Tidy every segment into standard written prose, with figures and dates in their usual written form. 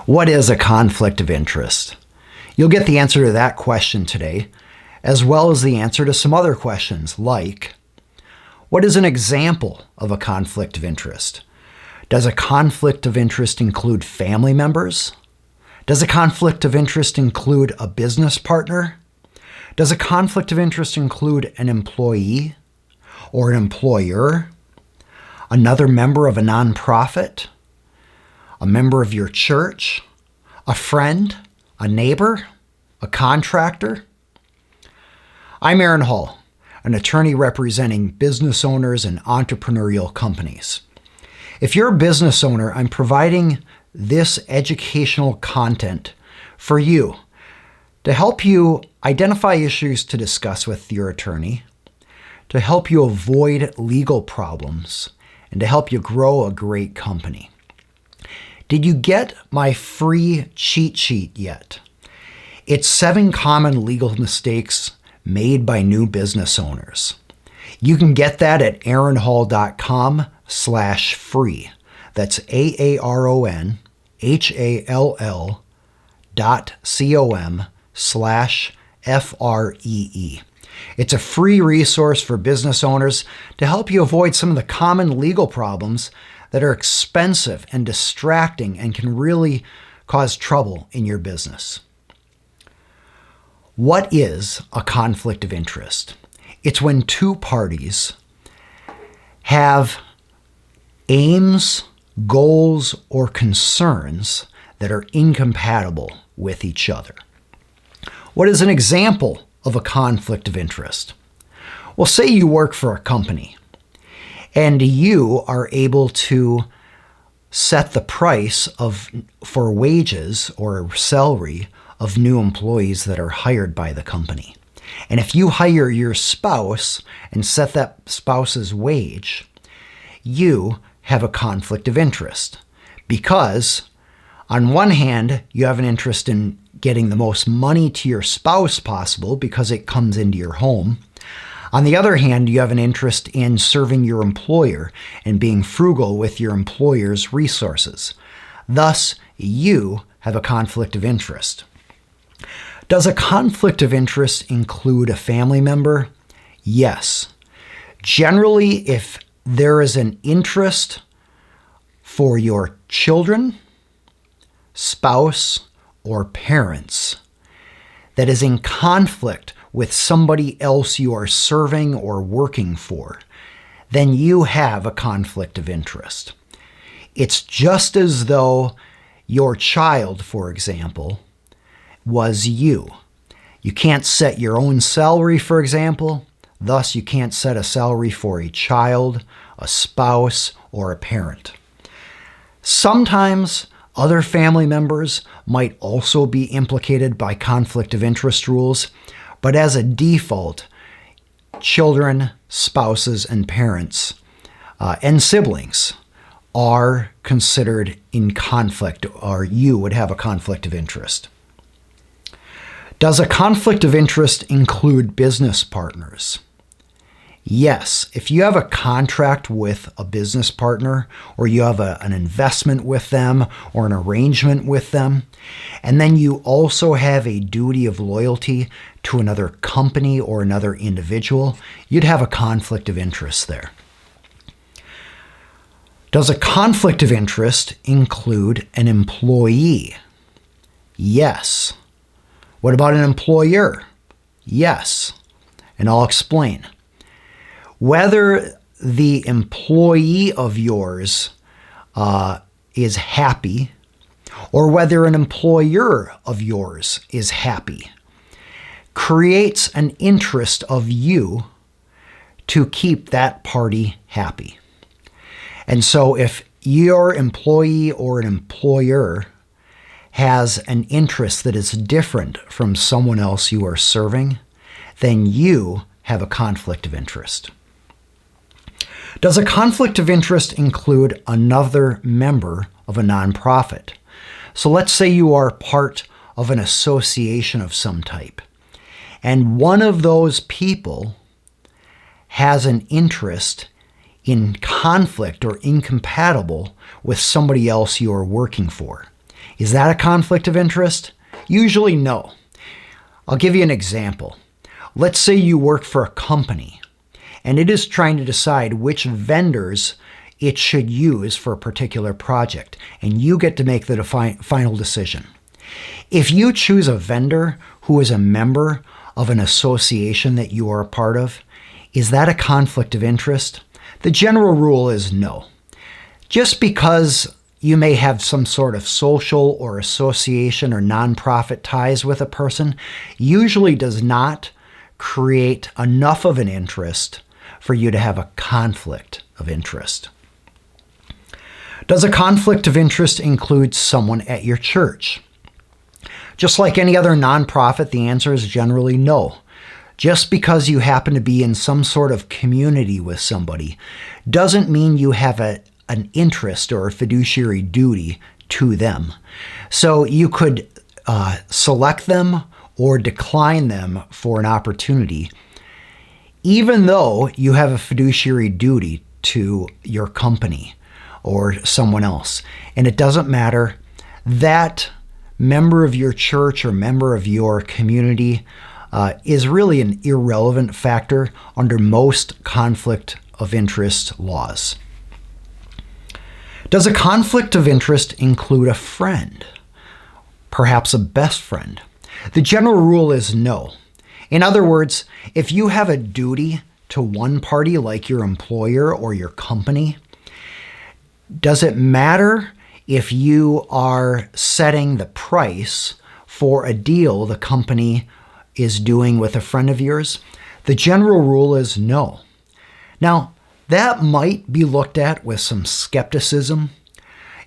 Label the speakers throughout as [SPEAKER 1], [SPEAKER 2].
[SPEAKER 1] What is a conflict of interest? You'll get the answer to that question today, as well as the answer to some other questions like, what is an example of a conflict of interest? Does a conflict of interest include family members? Does a conflict of interest include a business partner? Does a conflict of interest include an employee or an employer? Another member of a nonprofit? A member of your church? A friend? A neighbor? A contractor? I'm Aaron Hall, an attorney representing business owners and entrepreneurial companies. If you're a business owner, I'm providing this educational content for you to help you identify issues to discuss with your attorney, to help you avoid legal problems, and to help you grow a great company. Did you get my free cheat sheet yet? It's 7 common legal mistakes made by new business owners. You can get that at aaronhall.com/free. That's AARONHALL.com/FREE. It's a free resource for business owners to help you avoid some of the common legal problems that are expensive and distracting and can really cause trouble in your business. What is a conflict of interest? It's when two parties have aims, goals, or concerns that are incompatible with each other. What is an example of a conflict of interest? Well, say you work for a company and you are able to set the price for wages or salary of new employees that are hired by the company. And if you hire your spouse and set that spouse's wage, you have a conflict of interest because on one hand, you have an interest in getting the most money to your spouse possible because it comes into your home. On the other hand, you have an interest in serving your employer and being frugal with your employer's resources. Thus, you have a conflict of interest. Does a conflict of interest include a family member? Yes. Generally, if there is an interest for your children, spouse, or parents that is in conflict with somebody else you are serving or working for, then you have a conflict of interest. It's just as though your child, for example, was you. You can't set your own salary, for example. Thus, you can't set a salary for a child, a spouse, or a parent. Sometimes other family members might also be implicated by conflict of interest rules, but as a default, children, spouses, and parents and siblings are considered in conflict, or you would have a conflict of interest. Does a conflict of interest include business partners? Yes. If you have a contract with a business partner, or you have an investment with them or an arrangement with them, and then you also have a duty of loyalty to another company or another individual, you'd have a conflict of interest there. Does a conflict of interest include an employee? Yes. What about an employer? Yes. And I'll explain. Whether the employee of yours is happy or whether an employer of yours is happy creates an interest of you to keep that party happy. And so if your employee or an employer has an interest that is different from someone else you are serving, then you have a conflict of interest. Does a conflict of interest include another member of a nonprofit? So let's say you are part of an association of some type, and one of those people has an interest in conflict or incompatible with somebody else you are working for. Is that a conflict of interest? Usually no. I'll give you an example. Let's say you work for a company and it is trying to decide which vendors it should use for a particular project, and you get to make the final decision. If you choose a vendor who is a member of an association that you are a part of, is that a conflict of interest? The general rule is no. Just because you may have some sort of social or association or nonprofit ties with a person usually does not create enough of an interest for you to have a conflict of interest. Does a conflict of interest include someone at your church? Just like any other nonprofit, the answer is generally no. Just because you happen to be in some sort of community with somebody doesn't mean you have an interest or a fiduciary duty to them. So you could select them or decline them for an opportunity, even though you have a fiduciary duty to your company or someone else. And it doesn't matter. That member of your church or member of your community is really an irrelevant factor under most conflict of interest laws. Does a conflict of interest include a friend? Perhaps a best friend? The general rule is no. In other words, if you have a duty to one party like your employer or your company, does it matter if you are setting the price for a deal the company is doing with a friend of yours? The general rule is no. Now, that might be looked at with some skepticism.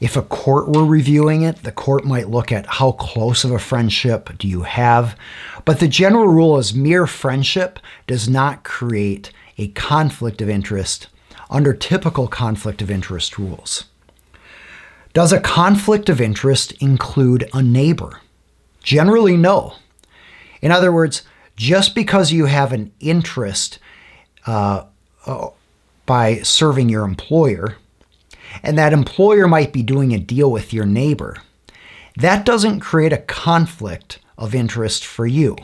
[SPEAKER 1] If a court were reviewing it, the court might look at how close of a friendship do you have. But the general rule is mere friendship does not create a conflict of interest under typical conflict of interest rules. Does a conflict of interest include a neighbor? Generally, no. In other words, just because you have an interest by serving your employer, and that employer might be doing a deal with your neighbor, that doesn't create a conflict of interest for you.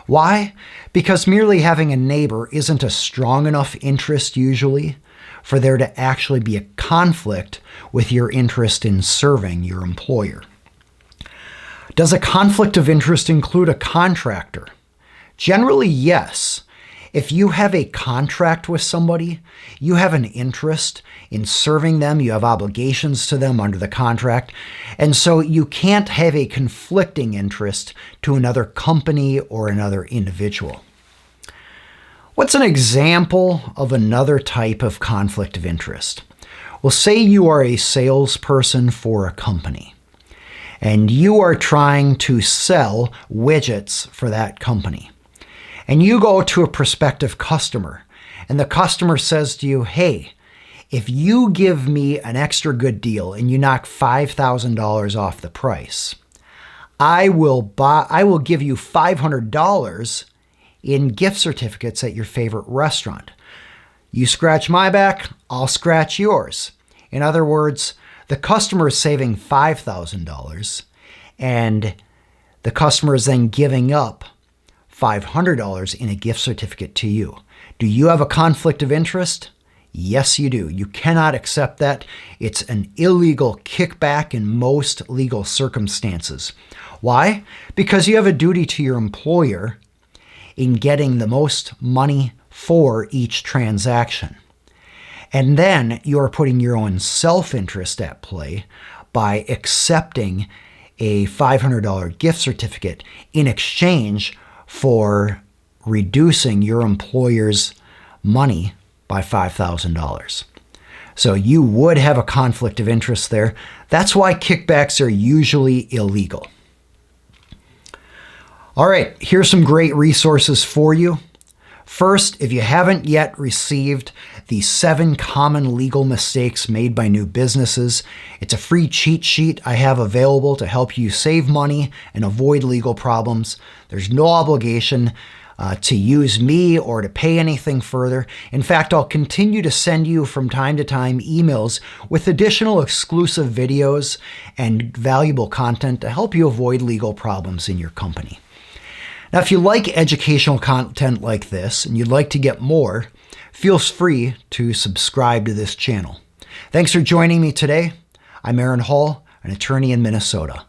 [SPEAKER 1] Why? Because merely having a neighbor isn't a strong enough interest usually for there to actually be a conflict with your interest in serving your employer. Does a conflict of interest include a contractor? Generally, yes. If you have a contract with somebody, you have an interest in serving them, you have obligations to them under the contract, and so you can't have a conflicting interest to another company or another individual. What's an example of another type of conflict of interest? Well, say you are a salesperson for a company, and you are trying to sell widgets for that company. And you go to a prospective customer, and the customer says to you, hey, if you give me an extra good deal and you knock $5,000 off the price, I will give you $500 in gift certificates at your favorite restaurant. You scratch my back, I'll scratch yours. In other words, the customer is saving $5,000, and the customer is then giving up $500 in a gift certificate to you. Do you have a conflict of interest? Yes, you do. You cannot accept that. It's an illegal kickback in most legal circumstances. Why? Because you have a duty to your employer in getting the most money for each transaction. And then you're putting your own self-interest at play by accepting a $500 gift certificate in exchange for reducing your employer's money by $5,000. So you would have a conflict of interest there. That's why kickbacks are usually illegal. All right, here's some great resources for you. First, if you haven't yet received the 7 common legal mistakes made by new businesses, it's a free cheat sheet I have available to help you save money and avoid legal problems. There's no obligation. to use me or to pay anything further. In fact, I'll continue to send you from time to time emails with additional exclusive videos and valuable content to help you avoid legal problems in your company. Now, if you like educational content like this and you'd like to get more, feel free to subscribe to this channel. Thanks for joining me today. I'm Aaron Hall, an attorney in Minnesota.